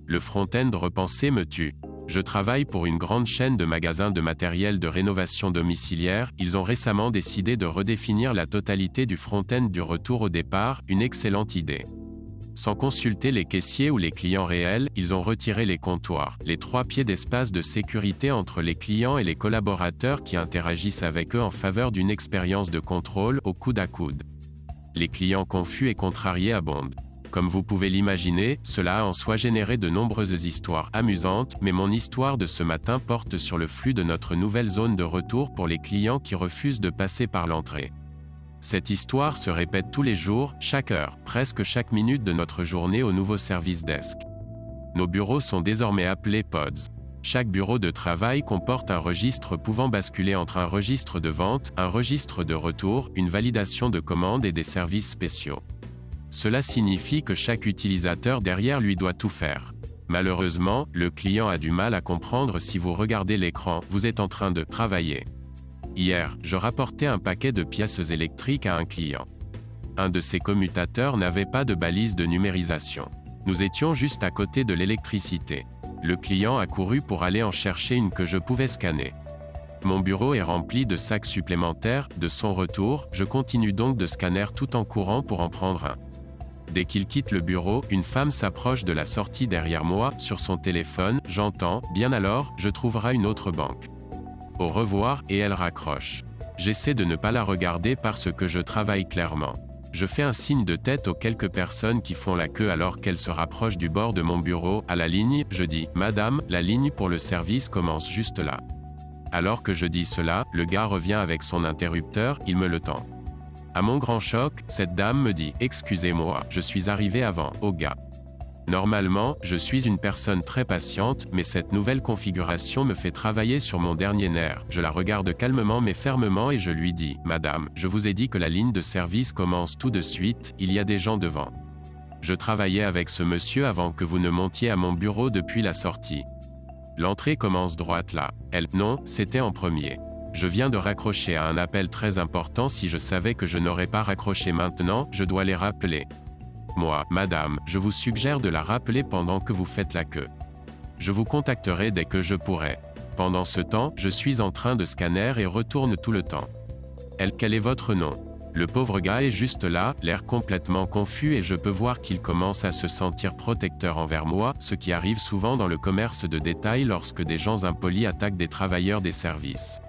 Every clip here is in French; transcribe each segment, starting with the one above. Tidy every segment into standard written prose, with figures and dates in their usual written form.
Le front-end repensé me tue. Je travaille pour une grande chaîne de magasins de matériel de rénovation domiciliaire. Ils ont récemment décidé de redéfinir la totalité du front-end du retour au départ, une excellente idée. Sans consulter les caissiers ou les clients réels, ils ont retiré les comptoirs, les 3 pieds d'espace de sécurité entre les clients et les collaborateurs qui interagissent avec eux en faveur d'une expérience de contrôle au coude à coude. Les clients confus et contrariés abondent. Comme vous pouvez l'imaginer, cela a en soi généré de nombreuses histoires amusantes, mais mon histoire de ce matin porte sur le flux de notre nouvelle zone de retour pour les clients qui refusent de passer par l'entrée. Cette histoire se répète tous les jours, chaque heure, presque chaque minute de notre journée au nouveau service desk. Nos bureaux sont désormais appelés pods. Chaque bureau de travail comporte un registre pouvant basculer entre un registre de vente, un registre de retour, une validation de commande et des services spéciaux. Cela signifie que chaque utilisateur derrière lui doit tout faire. Malheureusement, le client a du mal à comprendre si vous regardez l'écran, vous êtes en train de travailler. Hier, je rapportais un paquet de pièces électriques à un client. Un de ses commutateurs n'avait pas de balise de numérisation. Nous étions juste à côté de l'électricité. Le client a couru pour aller en chercher une que je pouvais scanner. Mon bureau est rempli de sacs supplémentaires. De son retour, je continue donc de scanner tout en courant pour en prendre un. Dès qu'il quitte le bureau, une femme s'approche de la sortie derrière moi, sur son téléphone. J'entends, bien alors, je trouverai une autre banque. Au revoir, et elle raccroche. J'essaie de ne pas la regarder parce que je travaille clairement. Je fais un signe de tête aux quelques personnes qui font la queue alors qu'elles se rapprochent du bord de mon bureau. À la ligne, je dis, Madame, la ligne pour le service commence juste là. Alors que je dis cela, le gars revient avec son interrupteur, il me le tend. À mon grand choc, cette dame me dit « Excusez-moi, je suis arrivé avant, au gars ». Normalement, je suis une personne très patiente, mais cette nouvelle configuration me fait travailler sur mon dernier nerf. Je la regarde calmement mais fermement et je lui dis « Madame, je vous ai dit que la ligne de service commence tout de suite, il y a des gens devant. Je travaillais avec ce monsieur avant que vous ne montiez à mon bureau depuis la sortie. L'entrée commence droite là. Elle, non, c'était en premier. Je viens de raccrocher à un appel très important. Si je savais que je n'aurais pas raccroché maintenant, je dois les rappeler. Moi, madame, je vous suggère de la rappeler pendant que vous faites la queue. Je vous contacterai dès que je pourrai. Pendant ce temps, je suis en train de scanner et retourne tout le temps. Elle, quel est votre nom? Le pauvre gars est juste là, l'air complètement confus et je peux voir qu'il commence à se sentir protecteur envers moi, ce qui arrive souvent dans le commerce de détail lorsque des gens impolis attaquent des travailleurs des services.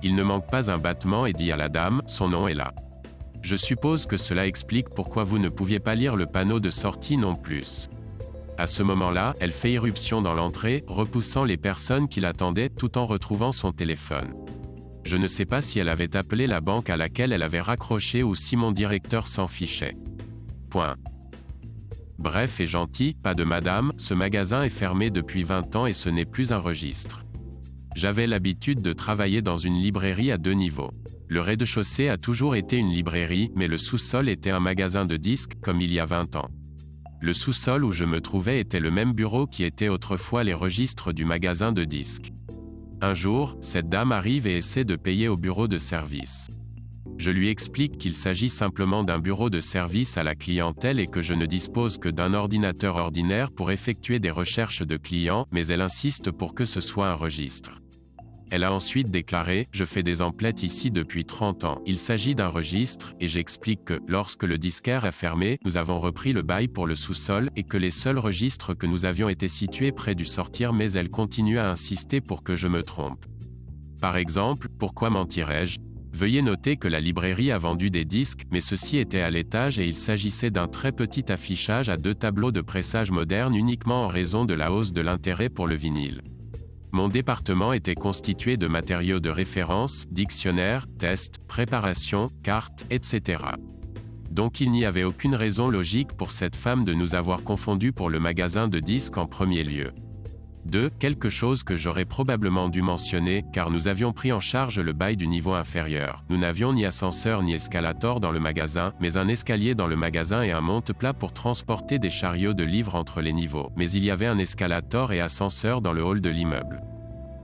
Il ne manque pas un battement et dit à la dame, son nom est là. Je suppose que cela explique pourquoi vous ne pouviez pas lire le panneau de sortie non plus. À ce moment-là, elle fait irruption dans l'entrée, repoussant les personnes qui l'attendaient tout en retrouvant son téléphone. Je ne sais pas si elle avait appelé la banque à laquelle elle avait raccroché ou si mon directeur s'en fichait. Point. Bref et gentil, pas de madame, ce magasin est fermé depuis 20 ans et ce n'est plus un registre. J'avais l'habitude de travailler dans une librairie à 2 niveaux. Le rez-de-chaussée a toujours été une librairie, mais le sous-sol était un magasin de disques, comme il y a 20 ans. Le sous-sol où je me trouvais était le même bureau qui était autrefois les registres du magasin de disques. Un jour, cette dame arrive et essaie de payer au bureau de service. Je lui explique qu'il s'agit simplement d'un bureau de service à la clientèle et que je ne dispose que d'un ordinateur ordinaire pour effectuer des recherches de clients, mais elle insiste pour que ce soit un registre. Elle a ensuite déclaré « Je fais des emplettes ici depuis 30 ans. Il s'agit d'un registre, et j'explique que, lorsque le disquaire a fermé, nous avons repris le bail pour le sous-sol, et que les seuls registres que nous avions étaient situés près du sortir mais elle continue à insister pour que je me trompe. Par exemple, pourquoi mentirais-je? Veuillez noter que la librairie a vendu des disques, mais ceci était à l'étage et il s'agissait d'un très petit affichage à 2 tableaux de pressage modernes uniquement en raison de la hausse de l'intérêt pour le vinyle. Mon département était constitué de matériaux de référence, dictionnaires, tests, préparation, cartes, etc. Donc il n'y avait aucune raison logique pour cette femme de nous avoir confondus pour le magasin de disques en premier lieu. 2. Quelque chose que j'aurais probablement dû mentionner, car nous avions pris en charge le bail du niveau inférieur. Nous n'avions ni ascenseur ni escalator dans le magasin, mais un escalier dans le magasin et un monte-plat pour transporter des chariots de livres entre les niveaux. Mais il y avait un escalator et ascenseur dans le hall de l'immeuble.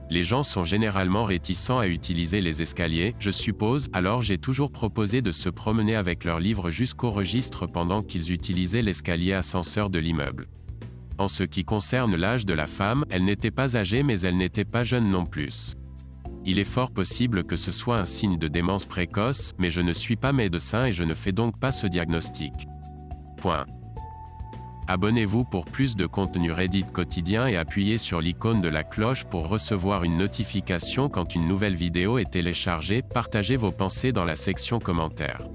Les gens sont généralement réticents à utiliser les escaliers, je suppose, alors j'ai toujours proposé de se promener avec leurs livres jusqu'au registre pendant qu'ils utilisaient l'escalier ascenseur de l'immeuble. En ce qui concerne l'âge de la femme, elle n'était pas âgée mais elle n'était pas jeune non plus. Il est fort possible que ce soit un signe de démence précoce, mais je ne suis pas médecin et je ne fais donc pas ce diagnostic. Point. Abonnez-vous pour plus de contenu Reddit quotidien et appuyez sur l'icône de la cloche pour recevoir une notification quand une nouvelle vidéo est téléchargée. Partagez vos pensées dans la section commentaires.